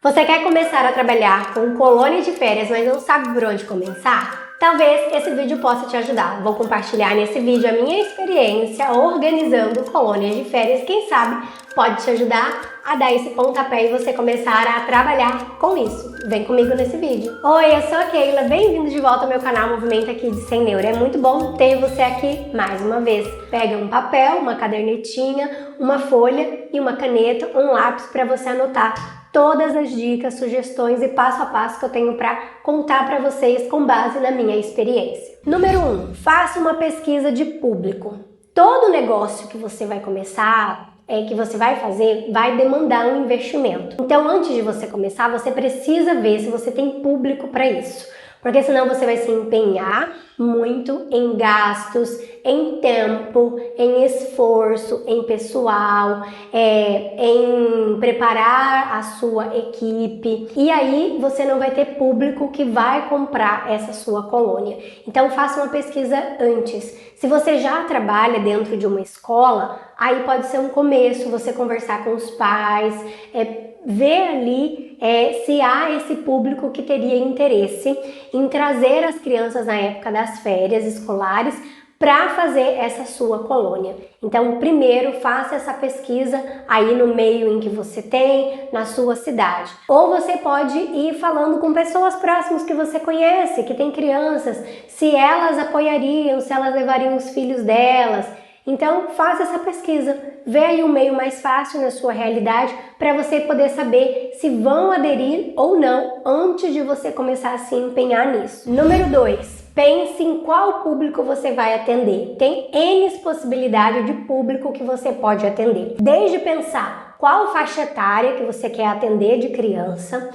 Você quer começar a trabalhar com colônia de férias, mas não sabe por onde começar? Talvez esse vídeo possa te ajudar. Vou compartilhar nesse vídeo a minha experiência organizando colônias de férias. Quem sabe pode te ajudar a dar esse pontapé e você começar a trabalhar com isso. Vem comigo nesse vídeo. Oi, eu sou a Keila, bem-vindo de volta ao meu canal Movimento aqui de Sem Neuro. É muito bom ter você aqui mais uma vez. Pega um papel, uma cadernetinha, uma folha e uma caneta, um lápis para você anotar todas as dicas, sugestões e passo a passo que eu tenho para contar para vocês com base na minha experiência. Número 1, faça uma pesquisa de público. Todo negócio que você vai começar, que você vai fazer, vai demandar um investimento. Então, antes de você começar, você precisa ver se você tem público para isso. Porque senão você vai se empenhar muito em gastos, em tempo, em esforço, em pessoal, em preparar a sua equipe. E aí você não vai ter público que vai comprar essa sua colônia. Então faça uma pesquisa antes. Se você já trabalha dentro de uma escola, aí pode ser um começo, você conversar com os pais, ver ali se há esse público que teria interesse em trazer as crianças na época das férias escolares para fazer essa sua colônia. Então, primeiro, faça essa pesquisa aí no meio em que você tem, na sua cidade. Ou você pode ir falando com pessoas próximas que você conhece, que tem crianças, se elas apoiariam, se elas levariam os filhos delas. Então, faça essa pesquisa, vê aí o meio mais fácil na sua realidade para você poder saber se vão aderir ou não antes de você começar a se empenhar nisso. Número 2, pense em qual público você vai atender. Tem N possibilidades de público que você pode atender. Desde pensar qual faixa etária que você quer atender de criança,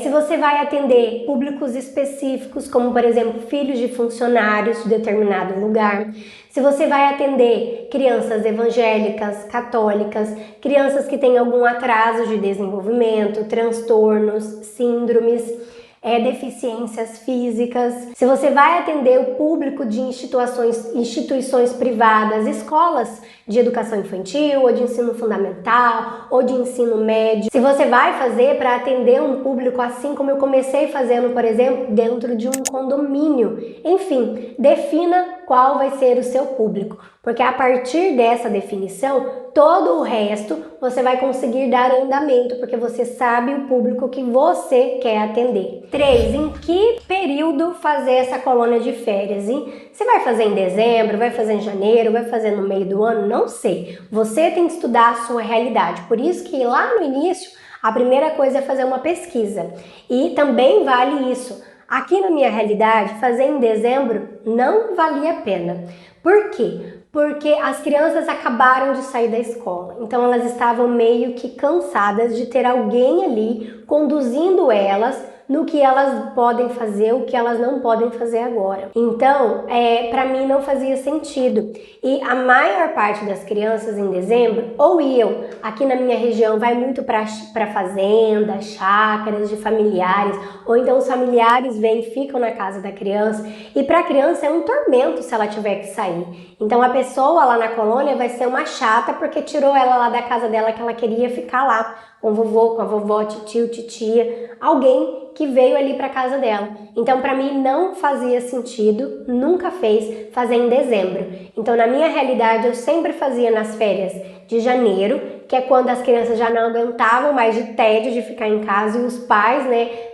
se você vai atender públicos específicos, como por exemplo, filhos de funcionários de determinado lugar, se você vai atender crianças evangélicas, católicas, crianças que têm algum atraso de desenvolvimento, transtornos, síndromes, deficiências físicas, se você vai atender o público de instituições privadas, escolas de educação infantil, ou de ensino fundamental, ou de ensino médio, se você vai fazer para atender um público assim como eu comecei fazendo, por exemplo, dentro de um condomínio. Enfim, defina qual vai ser o seu público, porque a partir dessa definição, todo o resto você vai conseguir dar andamento, porque você sabe o público que você quer atender. 3. Em que período fazer essa colônia de férias, hein? Você vai fazer em dezembro, vai fazer em janeiro, vai fazer no meio do ano? Não sei. Você tem que estudar a sua realidade. Por isso que lá no início, a primeira coisa é fazer uma pesquisa. E também vale isso. Aqui na minha realidade, fazer em dezembro não valia a pena. Por quê? Porque as crianças acabaram de sair da escola, então elas estavam meio que cansadas de ter alguém ali conduzindo elas no que elas podem fazer, o que elas não podem fazer agora. Então, para mim não fazia sentido. E a maior parte das crianças em dezembro, ou iam, aqui na minha região vai muito para fazenda, chácaras de familiares, ou então os familiares vêm e ficam na casa da criança, e para a criança é um tormento se ela tiver que sair. Então a pessoa lá na colônia vai ser uma chata porque tirou ela lá da casa dela que ela queria ficar lá, com o vovô, com a vovó, titio, titia, alguém que veio ali para casa dela. Então, para mim, não fazia sentido, nunca fez, fazer em dezembro. Então, na minha realidade, eu sempre fazia nas férias de janeiro, que é quando as crianças já não aguentavam mais de tédio de ficar em casa e os pais,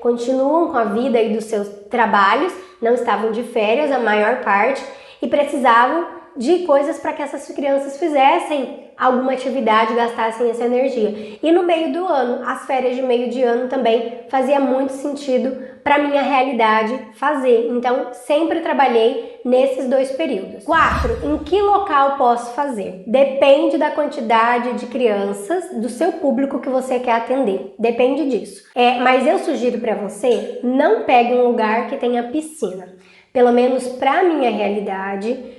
continuam com a vida e dos seus trabalhos, não estavam de férias, a maior parte, e precisavam de coisas para que essas crianças fizessem alguma atividade, gastassem essa energia. E no meio do ano, as férias de meio de ano também fazia muito sentido para minha realidade fazer. Então, sempre trabalhei nesses dois períodos. 4. Em que local posso fazer? Depende da quantidade de crianças, do seu público que você quer atender. Depende disso. Mas eu sugiro para você, não pegue um lugar que tenha piscina. Pelo menos para minha realidade,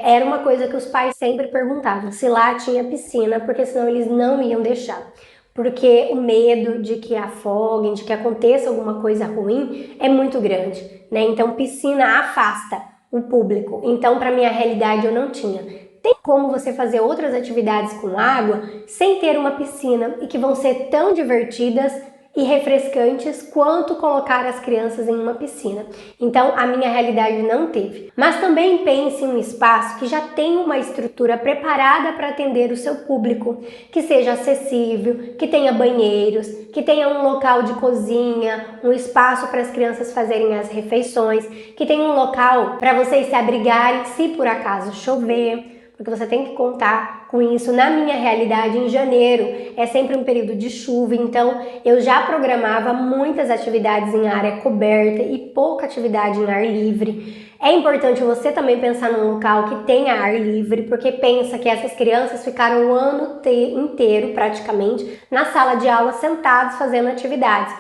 era uma coisa que os pais sempre perguntavam, se lá tinha piscina, porque senão eles não iam deixar. Porque o medo de que afoguem, de que aconteça alguma coisa ruim é muito grande, né? Então piscina afasta o público. Então para minha realidade eu não tinha. Tem como você fazer outras atividades com água sem ter uma piscina e que vão ser tão divertidas e refrescantes quanto colocar as crianças em uma piscina. Então, a minha realidade não teve. Mas também pense em um espaço que já tem uma estrutura preparada para atender o seu público, que seja acessível, que tenha banheiros, que tenha um local de cozinha, um espaço para as crianças fazerem as refeições, que tenha um local para vocês se abrigarem se por acaso chover, porque você tem que contar com isso. Na minha realidade, em janeiro, é sempre um período de chuva, então eu já programava muitas atividades em área coberta e pouca atividade em ar livre. É importante você também pensar num local que tenha ar livre, porque pensa que essas crianças ficaram o ano inteiro, praticamente, na sala de aula sentados fazendo atividades.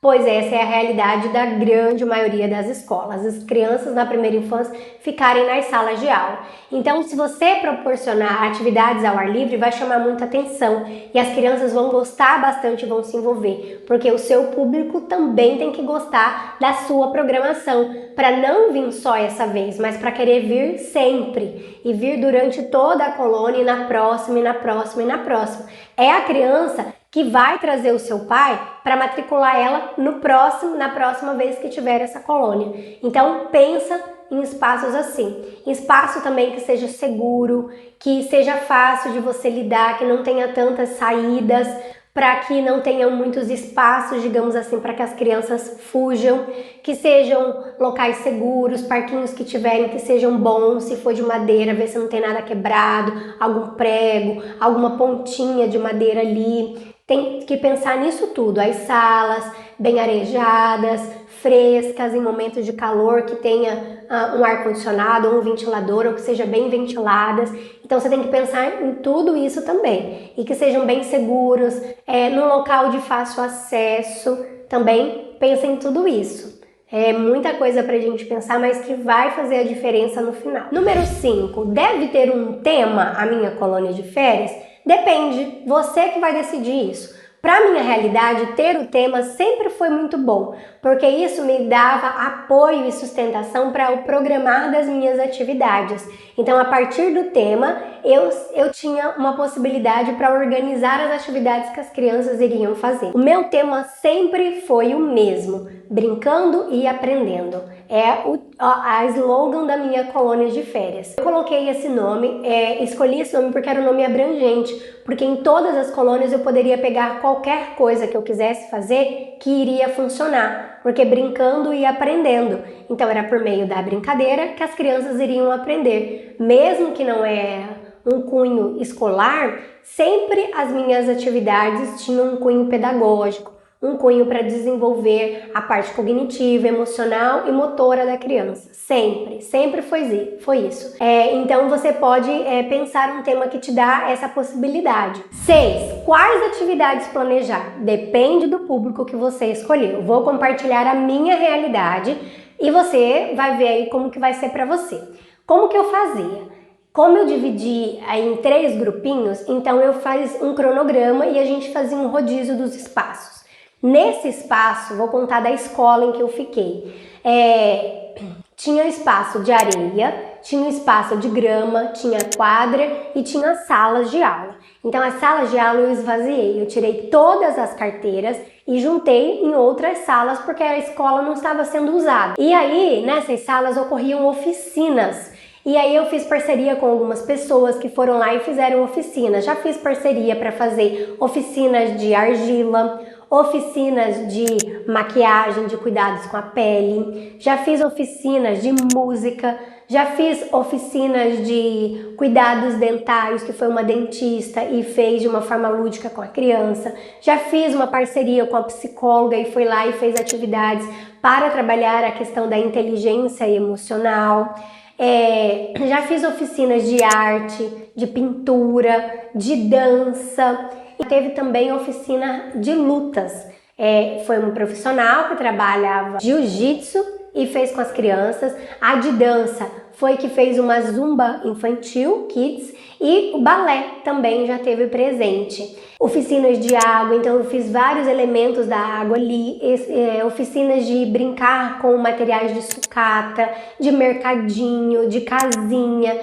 Pois essa é a realidade da grande maioria das escolas. As crianças na primeira infância ficarem nas salas de aula. Então, se você proporcionar atividades ao ar livre, vai chamar muita atenção e as crianças vão gostar bastante e vão se envolver, porque o seu público também tem que gostar da sua programação, para não vir só essa vez, mas para querer vir sempre e vir durante toda a colônia e na próxima, e na próxima, e na próxima. É a criança que vai trazer o seu pai para matricular ela na próxima vez que tiver essa colônia. Então pensa em espaços assim, espaço também que seja seguro, que seja fácil de você lidar, que não tenha tantas saídas, para que não tenham muitos espaços, digamos assim, para que as crianças fujam, que sejam locais seguros, parquinhos que tiverem que sejam bons, se for de madeira, ver se não tem nada quebrado, algum prego, alguma pontinha de madeira ali. Tem que pensar nisso tudo, as salas bem arejadas, frescas, em momentos de calor, que tenha um ar-condicionado ou um ventilador, ou que seja bem ventiladas. Então você tem que pensar em tudo isso também, e que sejam bem seguros, num local de fácil acesso, também pensa em tudo isso. É muita coisa pra gente pensar, mas que vai fazer a diferença no final. Número 5, deve ter um tema a minha colônia de férias? Depende, você que vai decidir isso. Para minha realidade, ter o tema sempre foi muito bom, porque isso me dava apoio e sustentação para o programar das minhas atividades. Então, a partir do tema, eu tinha uma possibilidade para organizar as atividades que as crianças iriam fazer. O meu tema sempre foi o mesmo, brincando e aprendendo. É a slogan da minha colônia de férias. Eu coloquei esse nome, escolhi esse nome porque era um nome abrangente, porque em todas as colônias eu poderia pegar qualquer coisa que eu quisesse fazer que iria funcionar, porque brincando e aprendendo. Então era por meio da brincadeira que as crianças iriam aprender. Mesmo que não é um cunho escolar, sempre as minhas atividades tinham um cunho pedagógico, um cunho para desenvolver a parte cognitiva, emocional e motora da criança. Sempre foi isso. Então você pode pensar um tema que te dá essa possibilidade. 6. Quais atividades planejar? Depende do público que você escolheu. Vou compartilhar a minha realidade e você vai ver aí como que vai ser para você. Como que eu fazia? Como eu dividi em 3 grupinhos, então eu fiz um cronograma e a gente fazia um rodízio dos espaços. Nesse espaço, vou contar da escola em que eu fiquei. Tinha espaço de areia, tinha espaço de grama, tinha quadra e tinha salas de aula. Então as salas de aula eu esvaziei, eu tirei todas as carteiras e juntei em outras salas porque a escola não estava sendo usada. E aí, nessas salas ocorriam oficinas. E aí eu fiz parceria com algumas pessoas que foram lá e fizeram oficinas. Já fiz parceria para fazer oficinas de argila, oficinas de maquiagem, de cuidados com a pele. Já fiz oficinas de música, já fiz oficinas de cuidados dentários, que foi uma dentista e fez de uma forma lúdica com a criança. Já fiz uma parceria com a psicóloga e foi lá e fez atividades para trabalhar a questão da inteligência emocional. Já fiz oficinas de arte, de pintura, de dança e teve também oficina de lutas. Foi um profissional que trabalhava jiu-jitsu e fez com as crianças. A de dança foi que fez uma zumba infantil, kids, e o balé também já teve presente. Oficinas de água, então eu fiz vários elementos da água ali, oficinas de brincar com materiais de sucata, de mercadinho, de casinha.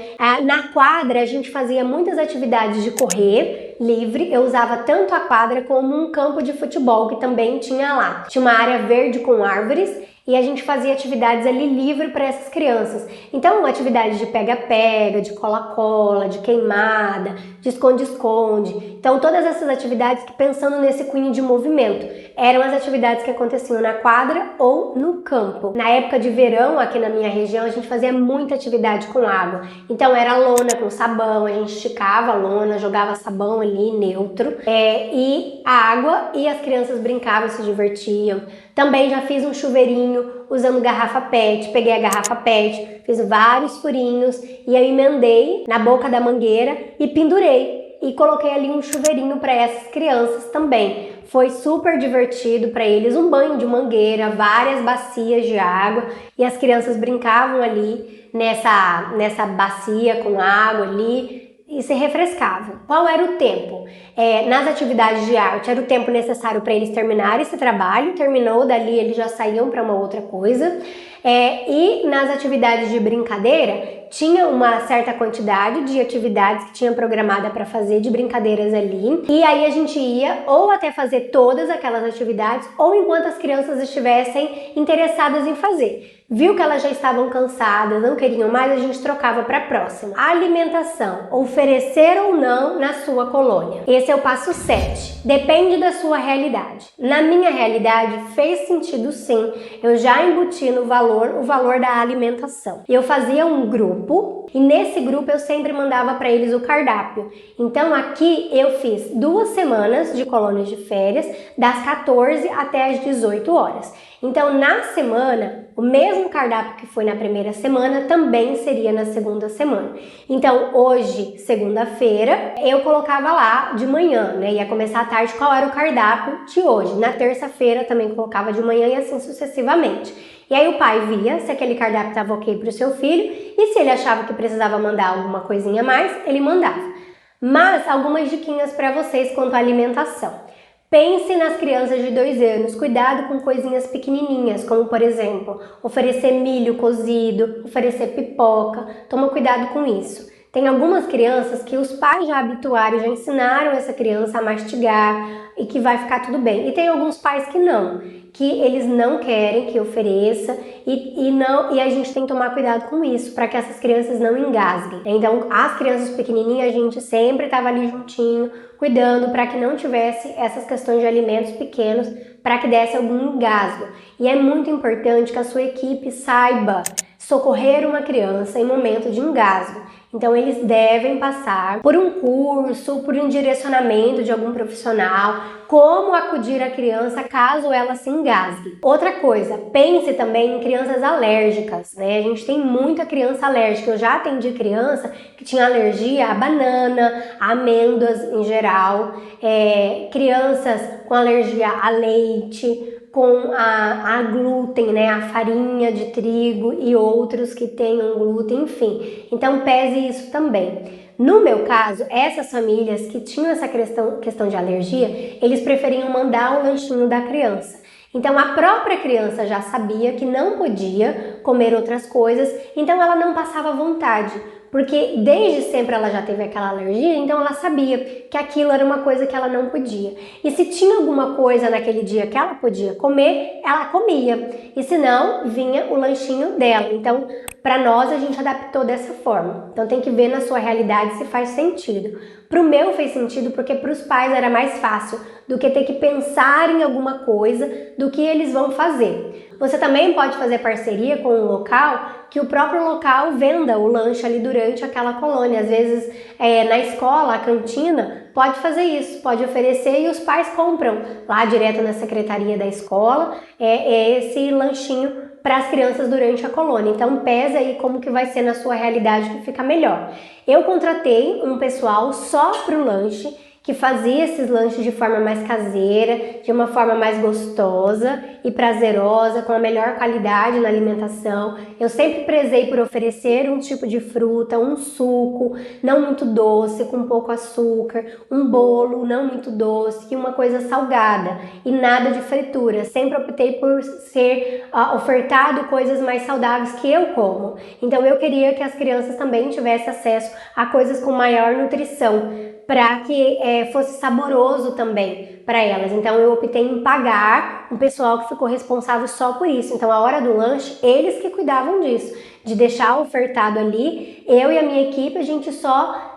Na quadra a gente fazia muitas atividades de correr livre, eu usava tanto a quadra como um campo de futebol que também tinha lá. Tinha uma área verde com árvores e a gente fazia atividades ali livre para essas crianças. Então, atividades de pega-pega, de cola-cola, de queimada, de esconde-esconde. Então, todas essas atividades que, pensando nesse cunho de movimento, eram as atividades que aconteciam na quadra ou no campo. Na época de verão, aqui na minha região, a gente fazia muita atividade com água. Então, era lona com sabão, a gente esticava a lona, jogava sabão ali, neutro, e a água, e as crianças brincavam, se divertiam. Também já fiz um chuveirinho usando garrafa PET, peguei a garrafa PET, fiz vários furinhos e eu emendei na boca da mangueira e pendurei e coloquei ali um chuveirinho para essas crianças também. Foi super divertido para eles, um banho de mangueira, várias bacias de água e as crianças brincavam ali nessa bacia com água ali e se refrescavam. Qual era o tempo? Nas atividades de arte, era o tempo necessário para eles terminarem esse trabalho, terminou, dali eles já saíam para uma outra coisa. E nas atividades de brincadeira, tinha uma certa quantidade de atividades que tinha programada para fazer de brincadeiras ali, e aí a gente ia ou até fazer todas aquelas atividades ou enquanto as crianças estivessem interessadas em fazer. Viu que elas já estavam cansadas, não queriam mais, a gente trocava para a próxima. Alimentação, oferecer ou não na sua colônia. Esse é o passo 7. Depende da sua realidade. Na minha realidade fez sentido sim, eu já embuti no valor o valor da alimentação. Eu fazia um grupo e nesse grupo eu sempre mandava para eles o cardápio. Então aqui eu fiz 2 semanas de colônias de férias, das 14 até as 18 horas. Então na semana, o mesmo cardápio que foi na primeira semana também seria na segunda semana. Então hoje, segunda-feira, eu colocava lá de manhã, né? Ia começar à tarde qual era o cardápio de hoje. Na terça-feira também colocava de manhã e assim sucessivamente. E aí o pai via se aquele cardápio estava ok para o seu filho e se ele achava que precisava mandar alguma coisinha a mais, ele mandava. Mas algumas diquinhas para vocês quanto à alimentação. Pense nas crianças de 2 anos, cuidado com coisinhas pequenininhas, como por exemplo, oferecer milho cozido, oferecer pipoca, toma cuidado com isso. Tem algumas crianças que os pais já habituaram, já ensinaram essa criança a mastigar e que vai ficar tudo bem. E tem alguns pais que não, que eles não querem que ofereça e a gente tem que tomar cuidado com isso, para que essas crianças não engasguem. Então, as crianças pequenininhas, a gente sempre estava ali juntinho, cuidando para que não tivesse essas questões de alimentos pequenos, para que desse algum engasgo. E é muito importante que a sua equipe saiba socorrer uma criança em momento de engasgo. Então eles devem passar por um curso, por um direcionamento de algum profissional, como acudir a criança caso ela se engasgue. Outra coisa, pense também em crianças alérgicas, né? A gente tem muita criança alérgica. Eu já atendi criança que tinha alergia a banana, a amêndoas em geral, crianças com alergia a leite, com a glúten, né, a farinha de trigo e outros que tenham glúten, enfim. Então pese isso também. No meu caso, essas famílias que tinham essa questão de alergia, eles preferiam mandar o lanchinho da criança. Então a própria criança já sabia que não podia comer outras coisas, então ela não passava vontade. Porque desde sempre ela já teve aquela alergia, então ela sabia que aquilo era uma coisa que ela não podia. E se tinha alguma coisa naquele dia que ela podia comer, ela comia. E se não, vinha o lanchinho dela. Então, para nós, a gente adaptou dessa forma. Então tem que ver na sua realidade se faz sentido. Para o meu fez sentido porque para os pais era mais fácil do que ter que pensar em alguma coisa do que eles vão fazer. Você também pode fazer parceria com um local que o próprio local venda o lanche ali durante aquela colônia. Às vezes na escola, a cantina pode fazer isso, pode oferecer e os pais compram lá direto na secretaria da escola esse lanchinho para as crianças durante a colônia. Então pesa aí como que vai ser na sua realidade que fica melhor. Eu contratei um pessoal só para o lanche, que fazia esses lanches de forma mais caseira, de uma forma mais gostosa e prazerosa, com a melhor qualidade na alimentação. Eu sempre prezei por oferecer um tipo de fruta, um suco, não muito doce, com pouco açúcar, um bolo não muito doce e uma coisa salgada e nada de fritura. Sempre optei por ser ofertado coisas mais saudáveis que eu como. Então eu queria que as crianças também tivessem acesso a coisas com maior nutrição, para que fosse saboroso também para elas. Então eu optei em pagar um pessoal que ficou responsável só por isso. Então a hora do lanche, eles que cuidavam disso, de deixar ofertado ali. Eu e a minha equipe, a gente só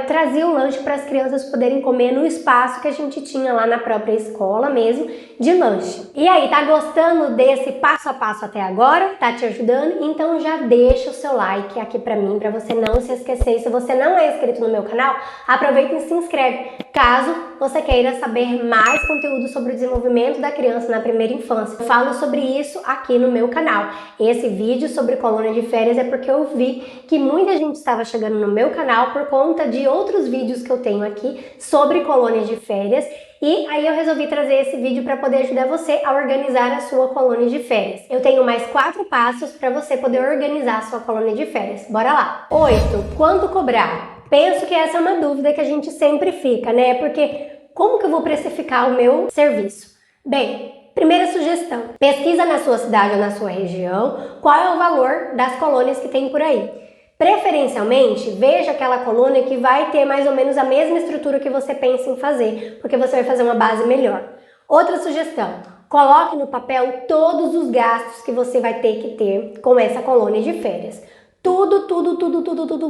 trazia o lanche para as crianças poderem comer no espaço que a gente tinha lá na própria escola mesmo, de lanche. E aí, tá gostando desse passo a passo até agora? Tá te ajudando? Então já deixa o seu like aqui para mim, para você não se esquecer. E se você não é inscrito no meu canal, aproveita e se inscreve, caso você queira saber mais conteúdo sobre o desenvolvimento da criança na primeira infância. Eu falo sobre isso aqui no meu canal. Esse vídeo sobre colônia de férias é porque eu vi que muita gente estava chegando no meu canal por conta de outros vídeos que eu tenho aqui sobre colônia de férias. E aí eu resolvi trazer esse vídeo para poder ajudar você a organizar a sua colônia de férias. Eu tenho mais 4 passos para você poder organizar a sua colônia de férias. Bora lá! 8. Quanto cobrar? Penso que essa é uma dúvida que a gente sempre fica, né? Porque como que eu vou precificar o meu serviço? Bem, primeira sugestão, pesquisa na sua cidade ou na sua região qual é o valor das colônias que tem por aí. Preferencialmente, veja aquela colônia que vai ter mais ou menos a mesma estrutura que você pensa em fazer, porque você vai fazer uma base melhor. Outra sugestão, coloque no papel todos os gastos que você vai ter que ter com essa colônia de férias. Tudo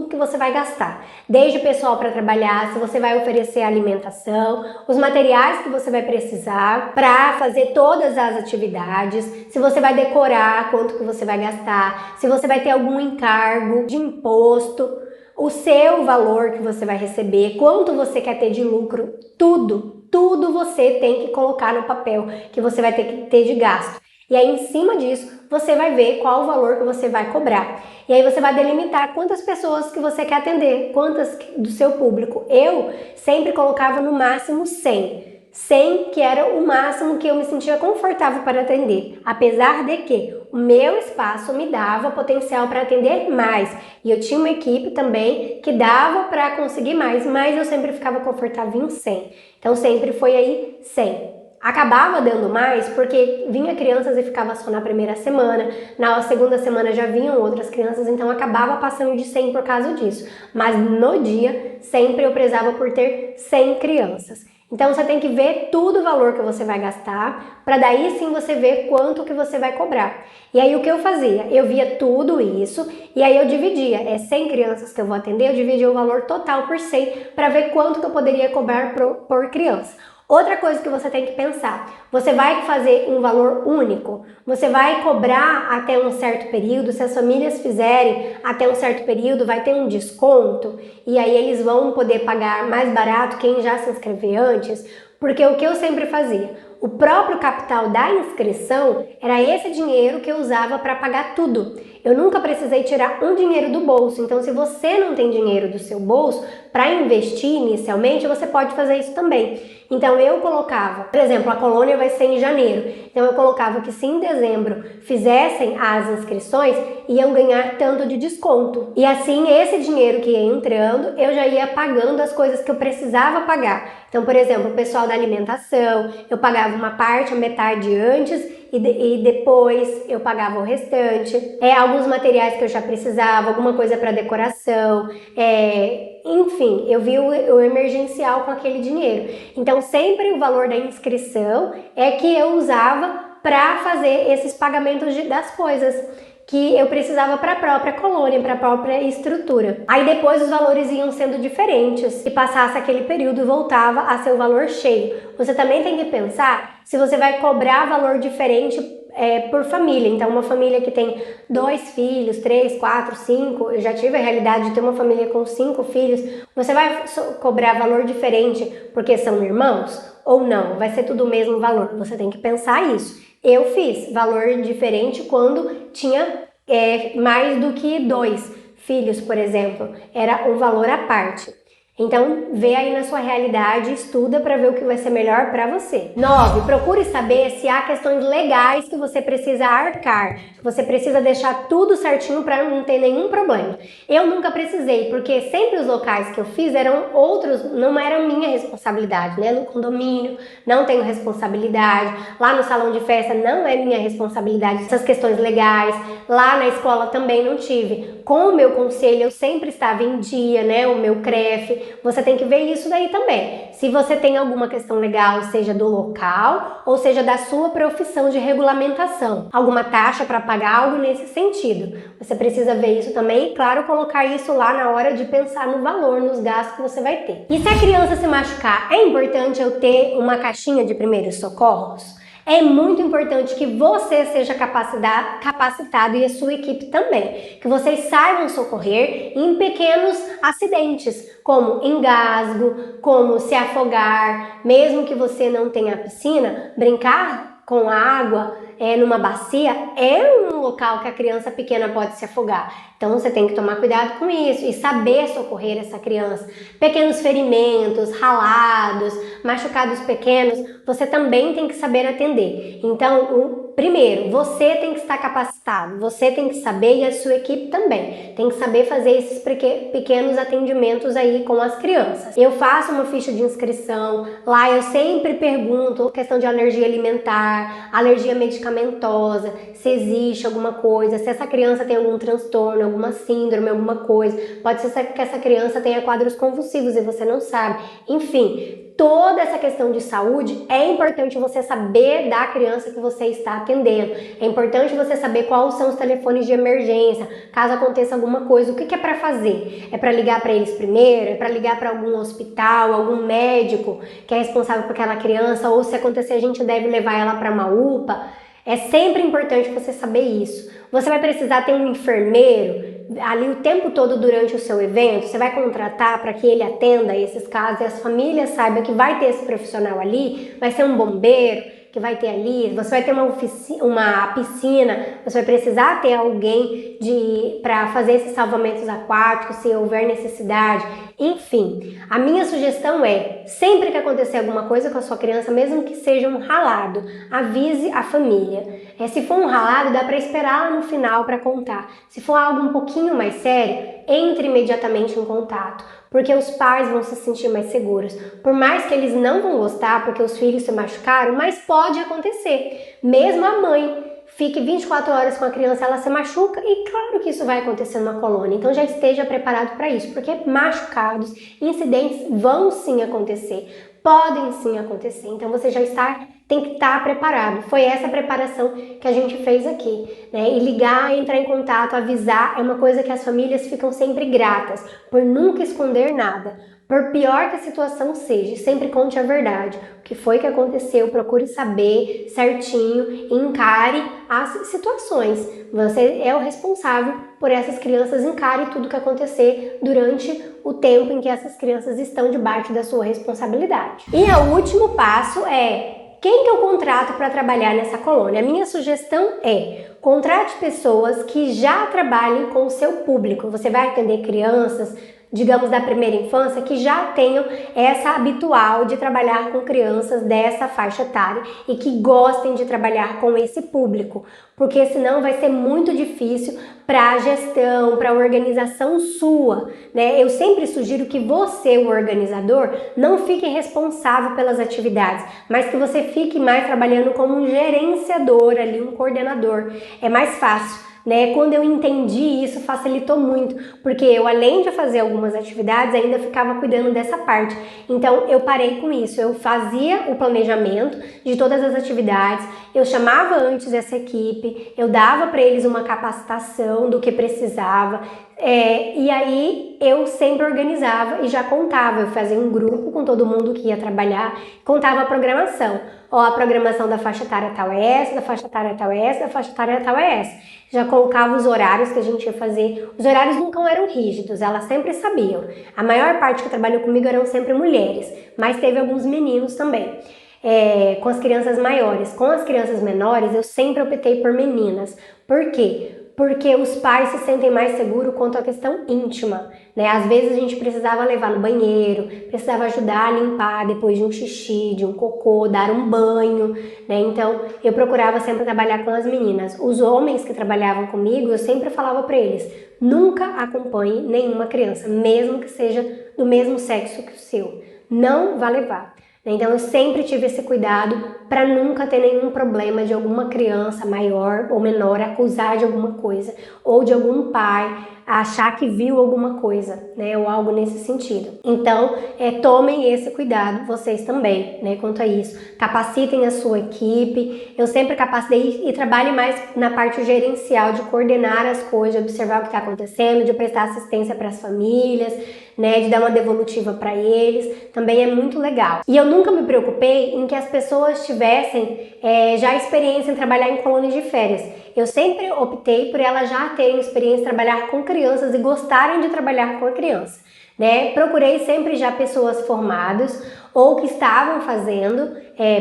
que você vai gastar. Desde o pessoal para trabalhar, se você vai oferecer alimentação, os materiais que você vai precisar para fazer todas as atividades, se você vai decorar, quanto que você vai gastar, se você vai ter algum encargo de imposto, o seu valor que você vai receber, quanto você quer ter de lucro, tudo você tem que colocar no papel que você vai ter que ter de gasto. E aí, em cima disso, você vai ver qual o valor que você vai cobrar. E aí você vai delimitar quantas pessoas que você quer atender, quantas do seu público. Eu sempre colocava no máximo 100. 100 que era o máximo que eu me sentia confortável para atender. Apesar de que o meu espaço me dava potencial para atender mais. E eu tinha uma equipe também que dava para conseguir mais, mas eu sempre ficava confortável em 100. Então sempre foi aí 100. Acabava dando mais porque vinha crianças e ficava só na primeira semana, na segunda semana já vinham outras crianças, então acabava passando de 100 por causa disso. Mas no dia, sempre eu prezava por ter 100 crianças. Então você tem que ver tudo o valor que você vai gastar, para daí sim você ver quanto que você vai cobrar. E aí o que eu fazia? Eu via tudo isso e aí eu dividia. 100 crianças que eu vou atender, eu dividia o valor total por 100 para ver quanto que eu poderia cobrar por criança. Outra coisa que você tem que pensar, você vai fazer um valor único? Você vai cobrar até um certo período? Se as famílias fizerem até um certo período, vai ter um desconto? E aí eles vão poder pagar mais barato quem já se inscreveu antes? Porque o que eu sempre fazia? O próprio capital da inscrição era esse dinheiro que eu usava para pagar tudo. Eu nunca precisei tirar um dinheiro do bolso. Então, se você não tem dinheiro do seu bolso para investir inicialmente, você pode fazer isso também. Então, eu colocava, por exemplo, a colônia vai ser em janeiro. Então, eu colocava que se em dezembro fizessem as inscrições, iam ganhar tanto de desconto. E assim, esse dinheiro que ia entrando, eu já ia pagando as coisas que eu precisava pagar. Então, por exemplo, o pessoal da alimentação, eu pagava uma parte, a metade antes, e depois eu pagava o restante. Alguns materiais que eu já precisava, alguma coisa para decoração, enfim, eu vi o emergencial com aquele dinheiro. Então sempre o valor da inscrição é que eu usava para fazer esses pagamentos das coisas que eu precisava para a própria colônia, para a própria estrutura. Aí depois os valores iam sendo diferentes e passasse aquele período e voltava a ser o valor cheio. Você também tem que pensar se você vai cobrar valor diferente por família. Então uma família que tem 2 filhos, 3, 4, 5, eu já tive a realidade de ter uma família com 5 filhos, você vai cobrar valor diferente porque são irmãos? Ou não? Vai ser tudo o mesmo valor? Você tem que pensar isso. Eu fiz valor diferente quando tinha mais do que 2 filhos, por exemplo. Era um valor à parte. Então, vê aí na sua realidade, estuda para ver o que vai ser melhor para você. 9. Procure saber se há questões legais que você precisa arcar, que você precisa deixar tudo certinho para não ter nenhum problema. Eu nunca precisei, porque sempre os locais que eu fiz eram outros, não eram minha responsabilidade, né? No condomínio, não tenho responsabilidade. Lá no salão de festa, não é minha responsabilidade essas questões legais. Lá na escola também não tive. Com o meu conselho, eu sempre estava em dia, né? O meu CREF. Você tem que ver isso daí também. Se você tem alguma questão legal, seja do local ou seja da sua profissão de regulamentação, alguma taxa para pagar, algo nesse sentido. Você precisa ver isso também e, claro, colocar isso lá na hora de pensar no valor, nos gastos que você vai ter. E se a criança se machucar, é importante eu ter uma caixinha de primeiros socorros? É muito importante que você seja capacitado e a sua equipe também, que vocês saibam socorrer em pequenos acidentes, como engasgo, como se afogar, mesmo que você não tenha piscina, brincar com água numa bacia é um local que a criança pequena pode se afogar. Então você tem que tomar cuidado com isso e saber socorrer essa criança. Pequenos ferimentos, ralados, machucados pequenos, você também tem que saber atender. Então, primeiro, você tem que estar capacitado, você tem que saber e a sua equipe também. Tem que saber fazer esses pequenos atendimentos aí com as crianças. Eu faço uma ficha de inscrição, lá eu sempre pergunto questão de alergia alimentar, alergia medicamentosa, se existe alguma coisa, se essa criança tem algum transtorno, alguma síndrome, alguma coisa. Pode ser que essa criança tenha quadros convulsivos e você não sabe. Enfim, toda essa questão de saúde, é importante você saber da criança que você está atendendo. É importante você saber quais são os telefones de emergência, caso aconteça alguma coisa, o que é para fazer? É para ligar para eles primeiro? É para ligar para algum hospital, algum médico que é responsável por aquela criança? Ou se acontecer, a gente deve levar ela para uma UPA? É sempre importante você saber isso. Você vai precisar ter um enfermeiro ali o tempo todo durante o seu evento, você vai contratar para que ele atenda esses casos e as famílias saibam que vai ter esse profissional ali, vai ser um bombeiro que vai ter ali, você vai ter uma piscina, você vai precisar ter alguém para fazer esses salvamentos aquáticos se houver necessidade. Enfim, a minha sugestão é, sempre que acontecer alguma coisa com a sua criança, mesmo que seja um ralado, avise a família. Se for um ralado, dá para esperar lá no final para contar. Se for algo um pouquinho mais sério, entre imediatamente em contato, porque os pais vão se sentir mais seguros. Por mais que eles não vão gostar porque os filhos se machucaram, mas pode acontecer. Mesmo a mãe fique 24 horas com a criança, ela se machuca e claro que isso vai acontecer numa colônia. Então já esteja preparado para isso, porque machucados, incidentes vão sim acontecer. Podem sim acontecer, então você tem que estar preparado. Foi essa preparação que a gente fez aqui, né? E ligar, entrar em contato, avisar é uma coisa que as famílias ficam sempre gratas, por nunca esconder nada. Por pior que a situação seja, sempre conte a verdade. O que foi que aconteceu, procure saber certinho e encare as situações. Você é o responsável por essas crianças, encare tudo que acontecer durante o tempo em que essas crianças estão debaixo da sua responsabilidade. E o último passo é: quem que eu contrato para trabalhar nessa colônia? A minha sugestão é: contrate pessoas que já trabalhem com o seu público. Você vai atender crianças, digamos, da primeira infância, que já tenham essa habitual de trabalhar com crianças dessa faixa etária e que gostem de trabalhar com esse público, porque senão vai ser muito difícil para a gestão, para a organização sua, né? Eu sempre sugiro que você, o organizador, não fique responsável pelas atividades, mas que você fique mais trabalhando como um gerenciador ali, um coordenador. É mais fácil, né? Quando eu entendi isso, facilitou muito, porque eu, além de fazer algumas atividades, ainda ficava cuidando dessa parte. Então eu parei com isso, eu fazia o planejamento de todas as atividades, eu chamava antes essa equipe, eu dava para eles uma capacitação do que precisava, e aí eu sempre organizava e já contava, eu fazia um grupo com todo mundo que ia trabalhar, contava a programação. A programação da faixa etária tal é essa, da faixa etária tal é essa, da faixa etária tal é essa. Já colocava os horários que a gente ia fazer. Os horários nunca eram rígidos, elas sempre sabiam. A maior parte que trabalhou comigo eram sempre mulheres, mas teve alguns meninos também. Com as crianças maiores. Com as crianças menores, eu sempre optei por meninas. Por quê? Porque os pais se sentem mais seguros quanto à questão íntima, né? Às vezes a gente precisava levar no banheiro, precisava ajudar a limpar depois de um xixi, de um cocô, dar um banho, né? Então eu procurava sempre trabalhar com as meninas. Os homens que trabalhavam comigo, eu sempre falava para eles: nunca acompanhe nenhuma criança, mesmo que seja do mesmo sexo que o seu. Não vá levar. Então eu sempre tive esse cuidado para nunca ter nenhum problema de alguma criança maior ou menor acusar de alguma coisa, ou de algum pai achar que viu alguma coisa, né, ou algo nesse sentido. Então, tomem esse cuidado vocês também, né, quanto a isso. Capacitem a sua equipe. Eu sempre capacitei e trabalhe mais na parte gerencial, de coordenar as coisas, de observar o que está acontecendo, de prestar assistência para as famílias, né, de dar uma devolutiva para eles. Também é muito legal. E eu nunca me preocupei em que as pessoas tivessem já experiência em trabalhar em colônias de férias. Eu sempre optei por elas já terem experiência em trabalhar com crianças e gostarem de trabalhar com a criança, né? Procurei sempre já pessoas formadas ou que estavam fazendo,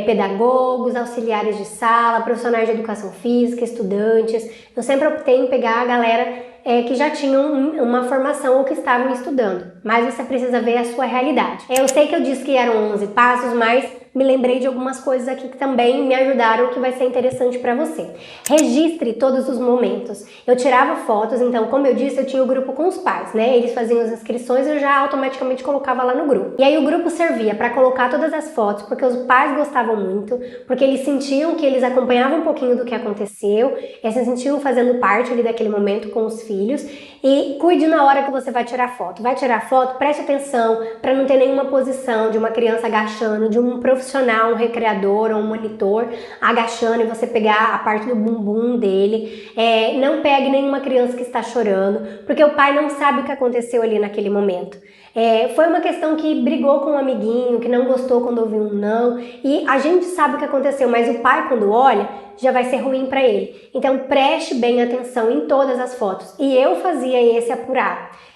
pedagogos, auxiliares de sala, profissionais de educação física, estudantes. Eu sempre optei em pegar a galera que já tinham uma formação ou que estavam estudando, mas você precisa ver a sua realidade. Eu sei que eu disse que eram 11 passos, mas me lembrei de algumas coisas aqui que também me ajudaram, que vai ser interessante para você. Registre todos os momentos. Eu tirava fotos, então, como eu disse, eu tinha o grupo com os pais, né? Eles faziam as inscrições e eu já automaticamente colocava lá no grupo. E aí o grupo servia para colocar todas as fotos, porque os pais gostavam muito, porque eles sentiam que eles acompanhavam um pouquinho do que aconteceu, eles se sentiam fazendo parte ali daquele momento com os filhos. E cuide na hora que você vai tirar foto. Vai tirar foto, preste atenção para não ter nenhuma posição de uma criança agachando, de um profissional, um recreador ou um monitor agachando e você pegar a parte do bumbum dele. Não pegue nenhuma criança que está chorando, porque o pai não sabe o que aconteceu ali naquele momento. Foi uma questão que brigou com um amiguinho, que não gostou quando ouviu um não, e a gente sabe o que aconteceu, mas o pai, quando olha, já vai ser ruim para ele. Então preste bem atenção em todas as fotos. E eu fazia esse apurado.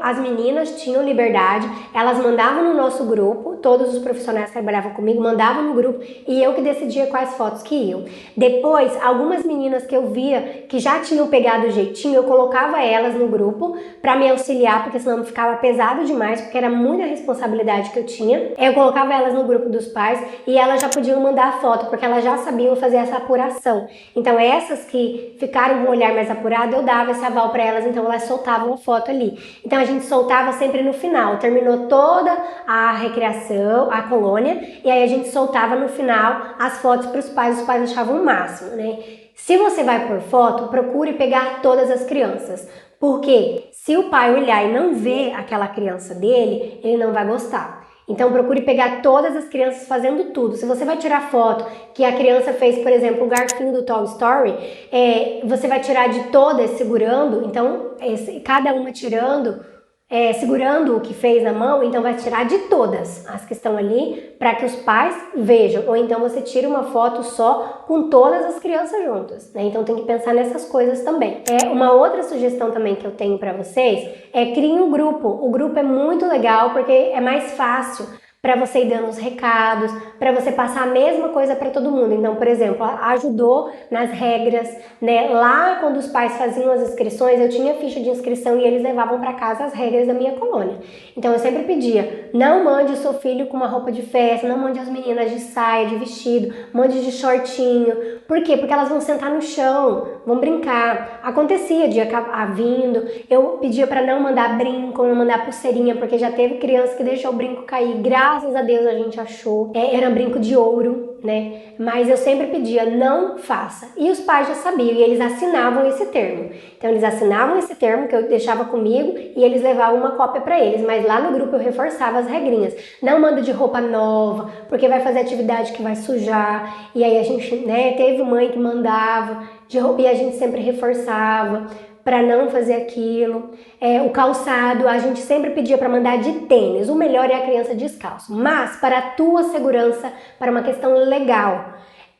As meninas tinham liberdade, elas mandavam no nosso grupo, todos os profissionais que trabalhavam comigo mandavam no grupo e eu que decidia quais fotos que iam. Depois, algumas meninas que eu via que já tinham pegado o jeitinho, eu colocava elas no grupo para me auxiliar, porque senão ficava pesado demais, porque era muita responsabilidade que eu tinha. Eu colocava elas no grupo dos pais e elas já podiam mandar a foto, porque elas já sabiam fazer essa apuração. Então essas que ficaram com o olhar mais apurado, eu dava esse aval para elas, então elas soltavam a foto ali. Então a gente soltava sempre no final, terminou toda a recreação, a colônia, e aí a gente soltava no final as fotos para os pais achavam o máximo, né? Se você vai por foto, procure pegar todas as crianças, porque se o pai olhar e não ver aquela criança dele, ele não vai gostar. Então procure pegar todas as crianças fazendo tudo. Se você vai tirar foto que a criança fez, por exemplo, o garfinho do Toy Story, você vai tirar de todas segurando, então cada uma tirando, segurando o que fez na mão, então vai tirar de todas as que estão ali para que os pais vejam. Ou então você tira uma foto só com todas as crianças juntas, né? Então tem que pensar nessas coisas também. Uma outra sugestão também que eu tenho para vocês criem um grupo. O grupo é muito legal porque é mais fácil para você ir dando os recados, para você passar a mesma coisa para todo mundo. Então, por exemplo, ajudou nas regras, né? Lá quando os pais faziam as inscrições, eu tinha ficha de inscrição e eles levavam para casa as regras da minha colônia. Então eu sempre pedia, não mande o seu filho com uma roupa de festa, não mande as meninas de saia, de vestido, mande de shortinho. Por quê? Porque elas vão sentar no chão, vão brincar. Acontecia de acabar vindo, eu pedia para não mandar brinco, não mandar pulseirinha, porque já teve criança que deixou o brinco cair, graças a Deus a gente achou. Era brinco de ouro, né? Mas eu sempre pedia, não faça. E os pais já sabiam e eles assinavam esse termo. Então eles assinavam esse termo que eu deixava comigo e eles levavam uma cópia para eles. Mas lá no grupo eu reforçava as regrinhas. Não manda de roupa nova, porque vai fazer atividade que vai sujar. E aí a gente, né, teve mãe que mandava de roupa e a gente sempre reforçava para não fazer aquilo. O calçado, a gente sempre pedia para mandar de tênis. O melhor é a criança descalço. Mas, para a tua segurança, para uma questão legal,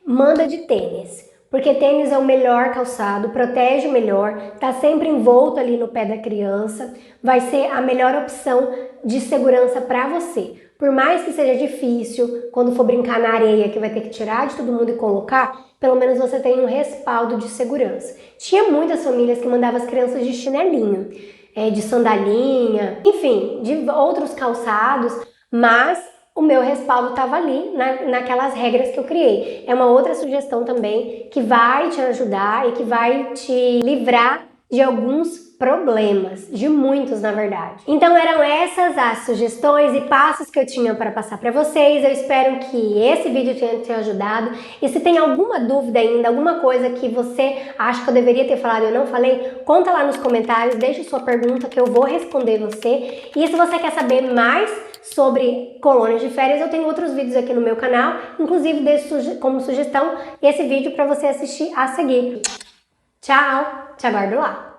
manda de tênis. Porque tênis é o melhor calçado, protege o melhor, tá sempre envolto ali no pé da criança, vai ser a melhor opção de segurança para você. Por mais que seja difícil, quando for brincar na areia, que vai ter que tirar de todo mundo e colocar, pelo menos você tem um respaldo de segurança. Tinha muitas famílias que mandavam as crianças de chinelinho, de sandalinha, enfim, de outros calçados, mas o meu respaldo estava ali naquelas regras que eu criei. É uma outra sugestão também que vai te ajudar e que vai te livrar de alguns problemas, de muitos na verdade. Então eram essas as sugestões e passos que eu tinha para passar para vocês. Eu espero que esse vídeo tenha te ajudado. E se tem alguma dúvida ainda, alguma coisa que você acha que eu deveria ter falado e eu não falei, conta lá nos comentários, deixa sua pergunta que eu vou responder você. E se você quer saber mais sobre colônias de férias, eu tenho outros vídeos aqui no meu canal, inclusive deixo como sugestão esse vídeo para você assistir a seguir. Tchau, te aguardo lá!